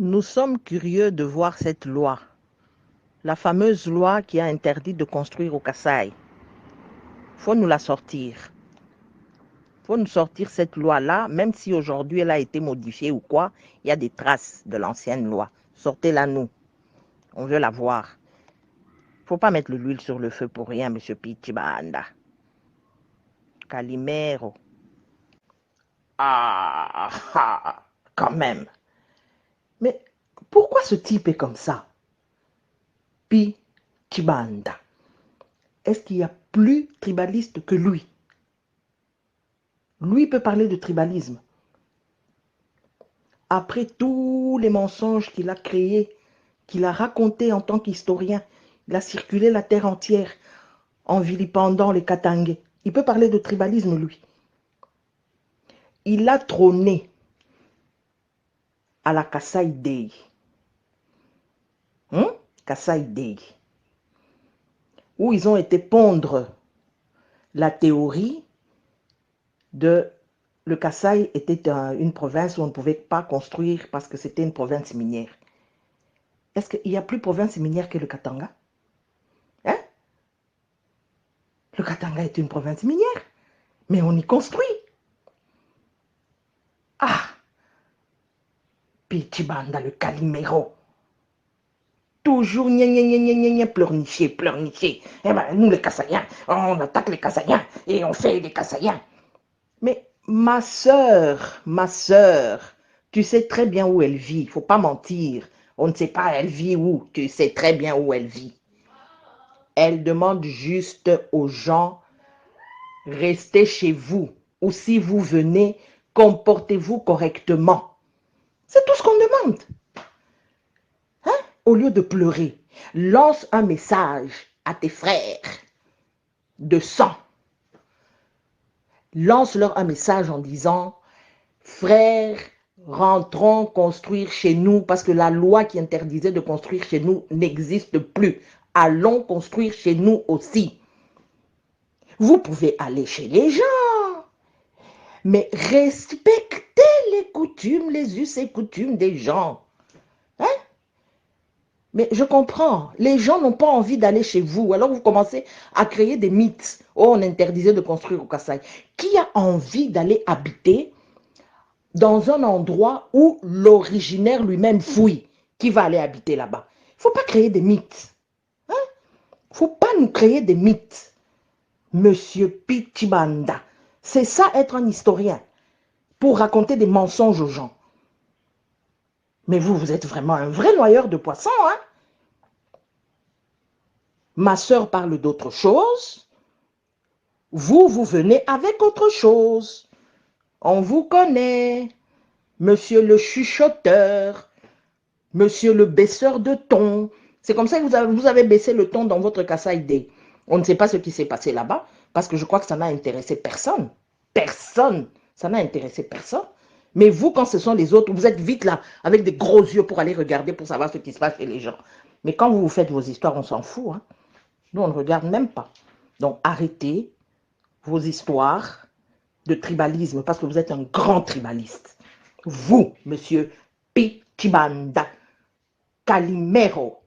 Nous sommes curieux de voir cette loi, la fameuse loi qui a interdit de construire au Kasaï. Faut nous la sortir. Faut nous sortir cette loi-là, même si aujourd'hui elle a été modifiée ou quoi, il y a des traces de l'ancienne loi. Sortez-la nous. On veut la voir. Faut pas mettre l'huile sur le feu pour rien, monsieur Pichibanda. Calimero. Quand même. Mais pourquoi ce type est comme ça? Pichibanda. Est-ce qu'il y a plus tribaliste que lui? Lui peut parler de tribalisme. Après tous les mensonges qu'il a créés, qu'il a racontés en tant qu'historien, il a circulé la terre entière en vilipendant les Katangais. Il peut parler de tribalisme, lui. Il a trôné à la Kasai Day. Kasai Day. Où ils ont été pondre la théorie de le Kasaï était une province où on ne pouvait pas construire parce que c'était une province minière. Est-ce qu'il n'y a plus province minière que le Katanga? Hein? Le Katanga est une province minière, mais on y construit. Ah! Pichibanda, le Calimero. Toujours pleurnicher, pleurnicher. Eh ben, nous les Kassaïens, on attaque les Kassaïens et on fait les Kassaïens. Mais ma sœur, tu sais très bien où elle vit, il ne faut pas mentir. On ne sait pas elle vit où, tu sais très bien où elle vit. Elle demande juste aux gens, restez chez vous, ou si vous venez, comportez-vous correctement. C'est tout ce qu'on demande. Hein? Au lieu de pleurer, lance un message à tes frères de sang. Lance-leur un message en disant, frères, rentrons construire chez nous parce que la loi qui interdisait de construire chez nous n'existe plus. Allons construire chez nous aussi. Vous pouvez aller chez les gens, mais respectez les coutumes, les us et coutumes des gens. Hein? Mais je comprends, les gens n'ont pas envie d'aller chez vous, alors vous commencez à créer des mythes. Oh, on interdisait de construire au Kasaï. Qui a envie d'aller habiter dans un endroit où l'originaire lui-même fouille? Qui va aller habiter là-bas? Il ne faut pas créer des mythes. Il ne faut pas nous créer des mythes. Monsieur Pichibanda, c'est ça être un historien, pour raconter des mensonges aux gens. Mais vous, vous êtes vraiment un vrai noyeur de poissons, hein? Ma sœur parle d'autre chose. Vous, vous venez avec autre chose. On vous connaît. Monsieur le chuchoteur, monsieur le baisseur de ton. C'est comme ça que vous avez baissé le ton dans votre Kasaï Day. On ne sait pas ce qui s'est passé là-bas, parce que je crois que ça n'a intéressé personne. Personne. Ça n'a intéressé personne. Mais vous, quand ce sont les autres, vous êtes vite là, avec des gros yeux pour aller regarder, pour savoir ce qui se passe chez les gens. Mais quand vous vous faites vos histoires, on s'en fout. Hein. Nous, on ne regarde même pas. Donc, arrêtez vos histoires de tribalisme, parce que vous êtes un grand tribaliste. Vous, monsieur Pichibanda Calimero.